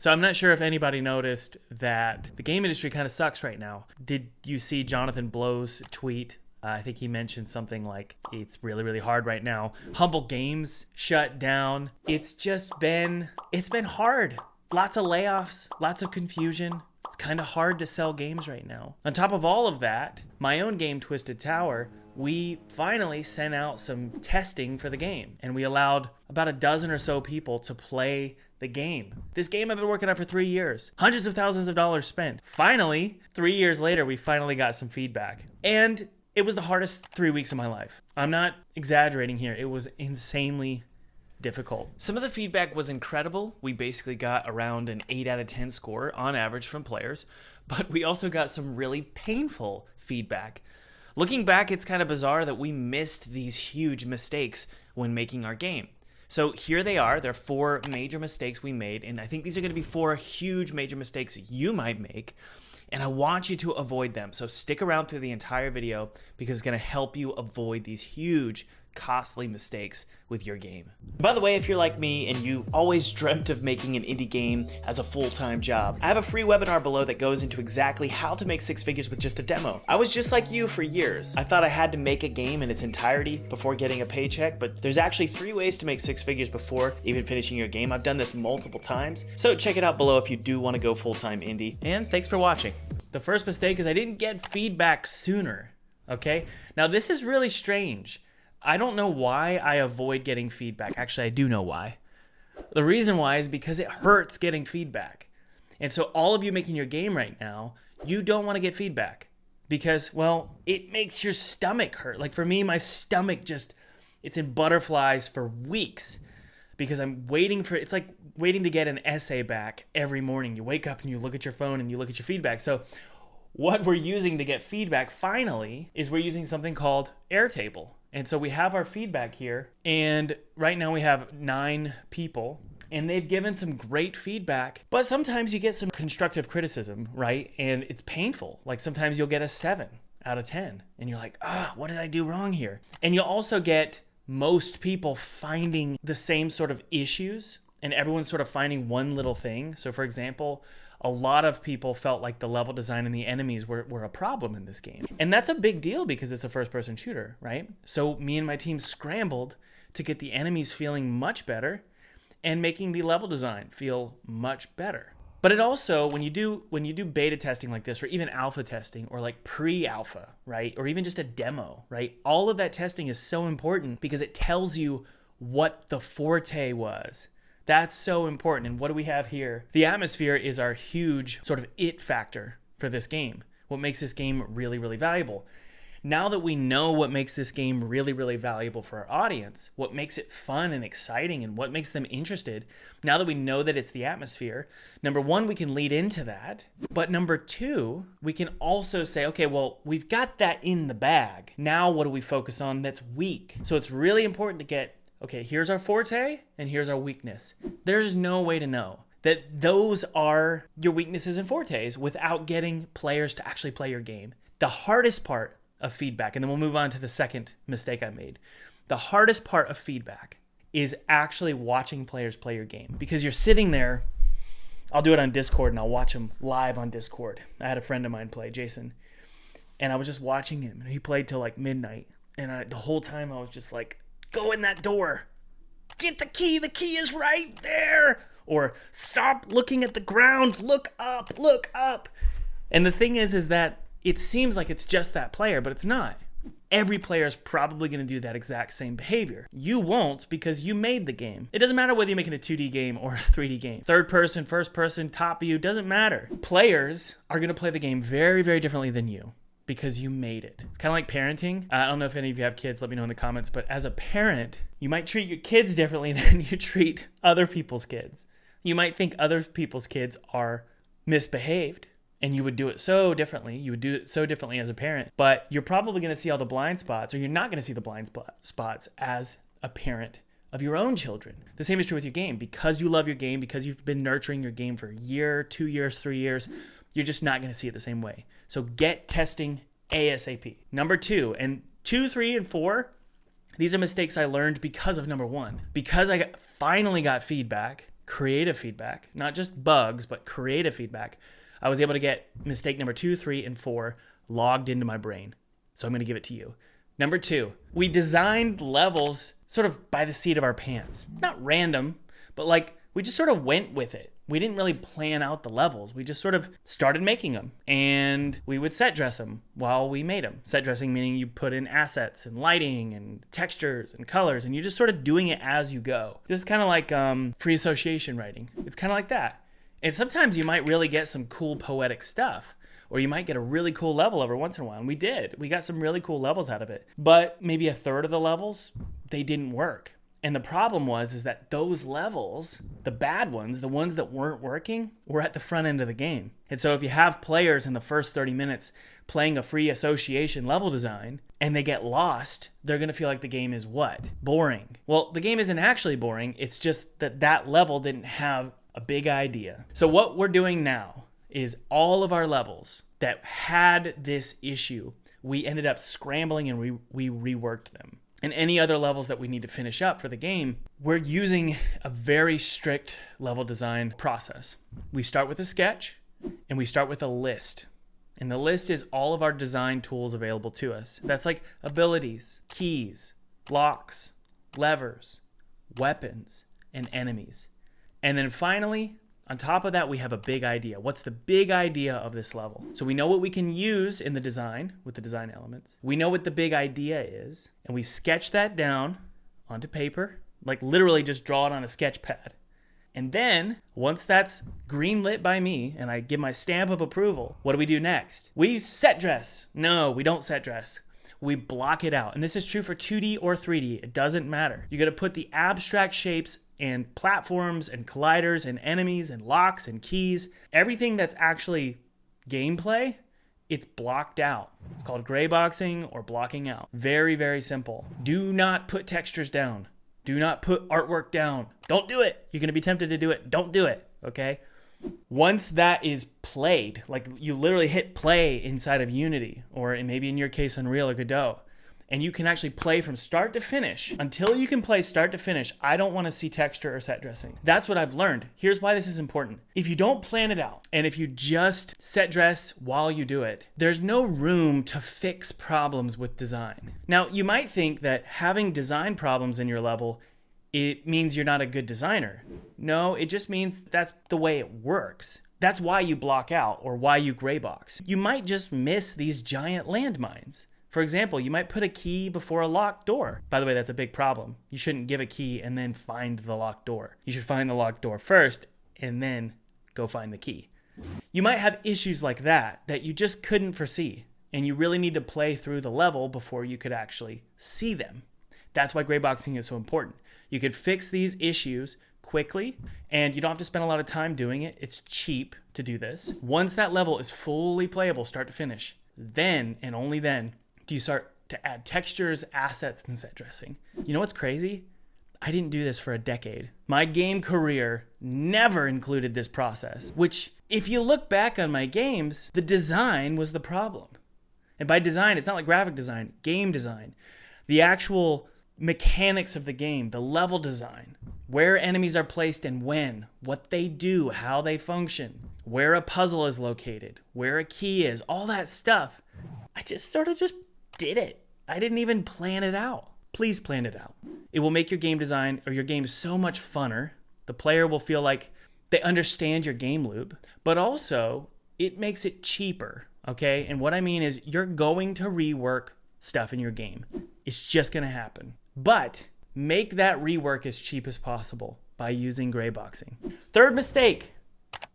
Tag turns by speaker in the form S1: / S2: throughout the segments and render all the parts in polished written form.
S1: So I'm not sure if anybody noticed that the game industry kind of sucks right now. Did you see Jonathan Blow's tweet? I think he mentioned something like, it's really, really hard right now. Humble Games shut down. It's been hard. Lots of layoffs, lots of confusion. It's kind of hard to sell games right now. On top of all of that, my own game, Twisted Tower, we finally sent out some testing for the game, and we allowed about a dozen or so people to play the game. This game I've been working on for 3 years. Hundreds of thousands of dollars spent. Finally, 3 years later, we finally got some feedback. And it was the hardest 3 weeks of my life. I'm not exaggerating here. It was insanely difficult. Some of the feedback was incredible. We basically got around an 8 out of 10 score on average from players, but we also got some really painful feedback. Looking back, it's kind of bizarre that we missed these huge mistakes when making our game. So here they are. There are 4 major mistakes we made, and I think these are going to be 4 huge major mistakes you might make, and I want you to avoid them. So stick around through the entire video because it's going to help you avoid these huge, costly mistakes with your game. By the way, if you're like me and you always dreamt of making an indie game as a full-time job, I have a free webinar below that goes into exactly how to make 6 figures with just a demo. I was just like you for years. I thought I had to make a game in its entirety before getting a paycheck, but there's actually 3 ways to make 6 figures before even finishing your game. I've done this multiple times, so check it out below if you do want to go full-time indie. And thanks for watching. The first mistake is I didn't get feedback sooner, okay? Now this is really strange. I don't know why I avoid getting feedback. Actually, I do know why. The reason why is because it hurts getting feedback. And so all of you making your game right now, you don't want to get feedback because, well, it makes your stomach hurt. Like for me, my stomach it's in butterflies for weeks because I'm waiting for, it's like waiting to get an essay back every morning. You wake up and you look at your phone and you look at your feedback. So what we're using to get feedback finally is we're using something called Airtable. And so we have our feedback here, and right now we have 9 people, and they've given some great feedback, but sometimes you get some constructive criticism, right? And it's painful. Like sometimes you'll get a 7 out of 10, and you're like, what did I do wrong here? And you'll also get most people finding the same sort of issues, and everyone's sort of finding one little thing. So for example, a lot of people felt like the level design and the enemies were a problem in this game. And that's a big deal because it's a first-person shooter, right? So me and my team scrambled to get the enemies feeling much better and making the level design feel much better. But it also, when you do beta testing like this, or even alpha testing, or like pre-alpha, right? Or even just a demo, right? All of that testing is so important because it tells you what the forte was. That's so important. And what do we have here? The atmosphere is our huge sort of it factor for this game. What makes this game really, really valuable. Now that we know what makes this game really, really valuable for our audience, what makes it fun and exciting and what makes them interested, now that we know that it's the atmosphere, number 1, we can lead into that. But number 2, we can also say, okay, well, we've got that in the bag. Now what do we focus on that's weak? So it's really important to get, okay, here's our forte and here's our weakness. There's no way to know that those are your weaknesses and fortes without getting players to actually play your game. The hardest part of feedback, and then we'll move on to the second mistake I made. The hardest part of feedback is actually watching players play your game because you're sitting there. I'll do it on Discord and I'll watch him live on Discord. I had a friend of mine play, Jason, and I was just watching him and he played till like midnight. And the whole time I was just like, go in that door. Get the key is right there. Or stop looking at the ground, look up. And the thing is that it seems like it's just that player, but it's not. Every player is probably going to do that exact same behavior. You won't because you made the game. It doesn't matter whether you make it a 2D game or a 3D game. Third person, first person, top view, doesn't matter. Players are going to play the game very, very differently than you because you made it. It's kind of like parenting. I don't know if any of you have kids, let me know in the comments, but as a parent, you might treat your kids differently than you treat other people's kids. You might think other people's kids are misbehaved, and you would do it so differently. You would do it so differently as a parent, but you're probably going to see all the blind spots, or you're not going to see the blind spots as a parent of your own children. The same is true with your game. Because you love your game, because you've been nurturing your game for a year, 2 years, 3 years, you're just not going to see it the same way. So get testing ASAP. Number 2, and 2, 3, and 4, these are mistakes I learned because of number 1. Because I finally got feedback, creative feedback, not just bugs, but creative feedback, I was able to get mistake number 2, 3, and 4 logged into my brain. So I'm going to give it to you. Number 2, we designed levels sort of by the seat of our pants. Not random, but like we just sort of went with it. We didn't really plan out the levels. We just sort of started making them, and we would set dress them while we made them. Set dressing meaning you put in assets and lighting and textures and colors, and you're just sort of doing it as you go. This is kind of like free association writing. It's kind of like that. And sometimes you might really get some cool poetic stuff, or you might get a really cool level every once in a while. And we did. We got some really cool levels out of it. But maybe a third of the levels, they didn't work. And the problem is that those levels, the bad ones, the ones that weren't working, were at the front end of the game. And so if you have players in the first 30 minutes playing a free association level design and they get lost, they're going to feel like the game is what? Boring. Well, the game isn't actually boring. It's just that that level didn't have a big idea. So what we're doing now is all of our levels that had this issue, we ended up scrambling and we reworked them. And any other levels that we need to finish up for the game, we're using a very strict level design process. We start with a sketch and we start with a list. And the list is all of our design tools available to us. That's like abilities, keys, locks, levers, weapons, and enemies. And then finally, on top of that, we have a big idea. What's the big idea of this level? So we know what we can use in the design with the design elements. We know what the big idea is, and we sketch that down onto paper, like literally just draw it on a sketch pad. And then once that's greenlit by me and I give my stamp of approval, what do we do next? We set dress. No, we don't set dress. We block it out. And this is true for 2D or 3D. It doesn't matter. You're going to put the abstract shapes and platforms and colliders and enemies and locks and keys, everything that's actually gameplay, it's blocked out. It's called gray boxing or blocking out. Very, very simple. Do not put textures down. Do not put artwork down. Don't do it. You're going to be tempted to do it. Don't do it. Okay? Once that is played, like you literally hit play inside of Unity, or maybe in your case Unreal or Godot, and you can actually play from start to finish. Until you can play start to finish, I don't want to see texture or set dressing. That's what I've learned. Here's why this is important. If you don't plan it out, and if you just set dress while you do it, there's no room to fix problems with design. Now, you might think that having design problems in your level, it means you're not a good designer. No, it just means that's the way it works. That's why you block out or why you gray box. You might just miss these giant landmines. For example, you might put a key before a locked door. By the way, that's a big problem. You shouldn't give a key and then find the locked door. You should find the locked door first and then go find the key. You might have issues like that you just couldn't foresee, and you really need to play through the level before you could actually see them. That's why gray boxing is so important. You could fix these issues quickly, and you don't have to spend a lot of time doing it. It's cheap to do this. Once that level is fully playable, start to finish, then and only then do you start to add textures, assets, and set dressing. You know what's crazy? I didn't do this for a decade. My game career never included this process, which, if you look back on my games, the design was the problem. And by design, it's not like graphic design, game design. The actual mechanics of the game, the level design, where enemies are placed and when, what they do, how they function, where a puzzle is located, where a key is, all that stuff. I just did it. I didn't even plan it out. Please plan it out. It will make your game design or your game so much funner. The player will feel like they understand your game loop, but also it makes it cheaper, okay? And what I mean is you're going to rework stuff in your game. It's just going to happen. But make that rework as cheap as possible by using gray boxing. Third mistake,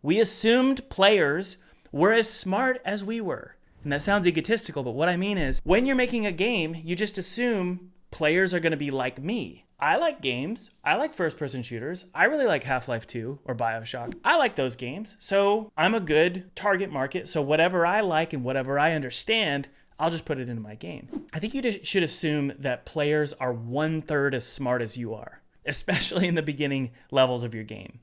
S1: we assumed players were as smart as we were. And that sounds egotistical, but what I mean is when you're making a game, you just assume players are going to be like me. I like games. I like first-person shooters. I really like Half-Life 2 or BioShock. I like those games. So I'm a good target market. So whatever I like and whatever I understand, I'll just put it into my game. I think you should assume that players are 1/3 as smart as you are, especially in the beginning levels of your game.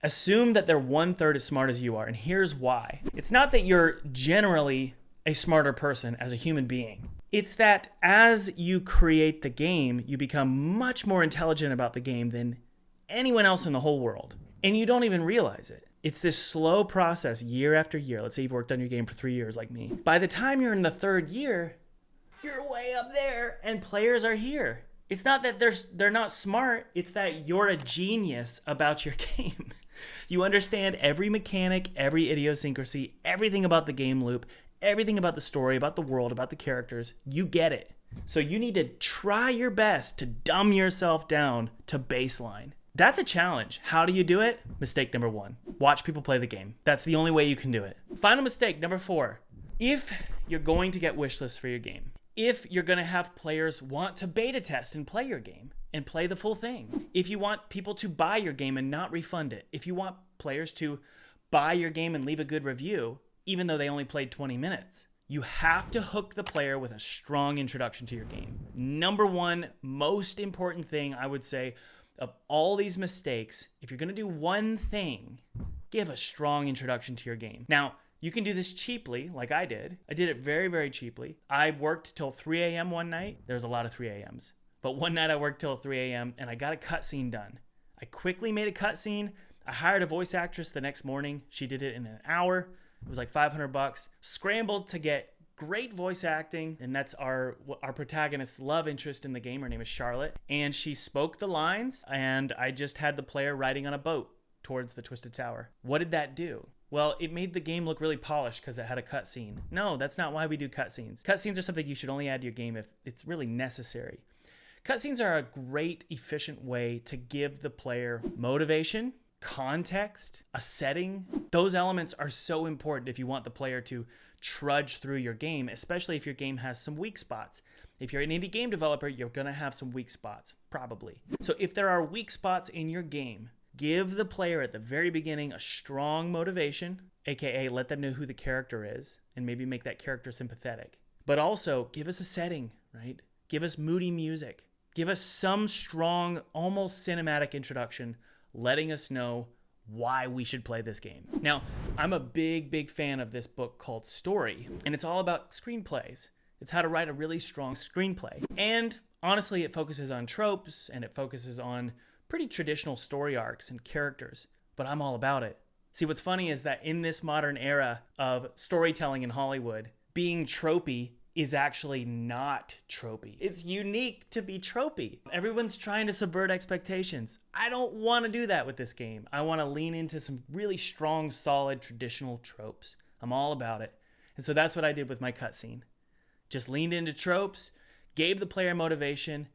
S1: Assume that they're 1/3 as smart as you are, and here's why. It's not that you're generally a smarter person as a human being. It's that as you create the game, you become much more intelligent about the game than anyone else in the whole world. and you don't even realize it. It's this slow process year after year. Let's say you've worked on your game for 3 years like me. By the time you're in the 3rd year, you're way up there and players are here. It's not that they're not smart, it's that you're a genius about your game. You understand every mechanic, every idiosyncrasy, everything about the game loop, everything about the story, about the world, about the characters. You get it. So you need to try your best to dumb yourself down to baseline. That's a challenge. How do you do it? Mistake number 1. Watch people play the game. That's the only way you can do it. Final mistake, number 4. If you're going to get wish lists for your game, if you're going to have players want to beta test and play your game and play the full thing, if you want people to buy your game and not refund it, if you want players to buy your game and leave a good review, even though they only played 20 minutes, you have to hook the player with a strong introduction to your game. Number 1 most important thing I would say of all these mistakes, if you're going to do one thing, give a strong introduction to your game. Now, you can do this cheaply, like I did. I did it very, very cheaply. I worked till 3 a.m. one night. There's a lot of 3 a.m.s. But one night I worked till 3 a.m. and I got a cutscene done. I quickly made a cutscene. I hired a voice actress the next morning. She did it in an hour. It was like $500. Scrambled to get great voice acting, and that's our protagonist's love interest in the game. Her name is Charlotte, and she spoke the lines, and I just had the player riding on a boat towards the Twisted Tower. What did that do? Well, it made the game look really polished because it had a cutscene. No, that's not why we do cutscenes. Cutscenes are something you should only add to your game if it's really necessary. Cutscenes are a great, efficient way to give the player motivation, context, a setting. Those elements are so important if you want the player to trudge through your game, especially if your game has some weak spots. If you're an indie game developer, you're going to have some weak spots, probably. So if there are weak spots in your game, give the player at the very beginning a strong motivation, aka let them know who the character is and maybe make that character sympathetic. But also give us a setting, right? Give us moody music. Give us some strong, almost cinematic introduction letting us know why we should play this game. Now, I'm a big fan of this book called Story, and it's all about screenplays. It's how to write a really strong screenplay. And honestly, it focuses on tropes and it focuses on pretty traditional story arcs and characters, but I'm all about it. See, what's funny is that in this modern era of storytelling in Hollywood, being tropey is actually not tropey. It's unique to be tropey. Everyone's trying to subvert expectations. I don't want to do that with this game. I want to lean into some really strong, solid, traditional tropes. I'm all about it. And so that's what I did with my cutscene. Just leaned into tropes, gave the player motivation,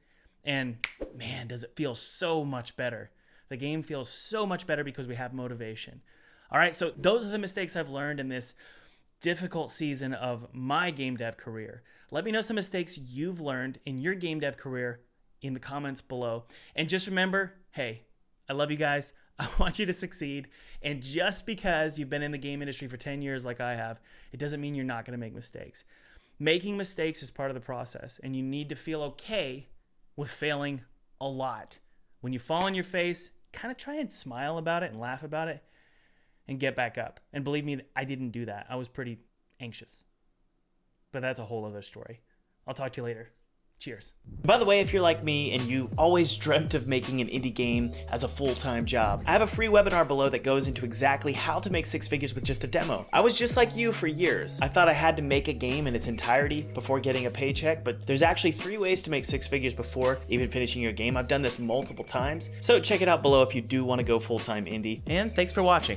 S1: and man, does it feel so much better. The game feels so much better because we have motivation. All right, so those are the mistakes I've learned in this difficult season of my game dev career. Let me know some mistakes you've learned in your game dev career in the comments below. And just remember, hey, I love you guys. I want you to succeed. And just because you've been in the game industry for 10 years like I have, it doesn't mean you're not going to make mistakes. Making mistakes is part of the process, and you need to feel okay with failing a lot. When you fall on your face, kind of try and smile about it and laugh about it and get back up. And believe me, I didn't do that. I was pretty anxious. But that's a whole other story. I'll talk to you later. Cheers.
S2: By the way, if you're like me and you always dreamt of making an indie game as a full-time job, I have a free webinar below that goes into exactly how to make 6 figures with just a demo. I was just like you for years. I thought I had to make a game in its entirety before getting a paycheck, but there's actually 3 ways to make 6 figures before even finishing your game. I've done this multiple times. So check it out below if you do want to go full-time indie. And thanks for watching.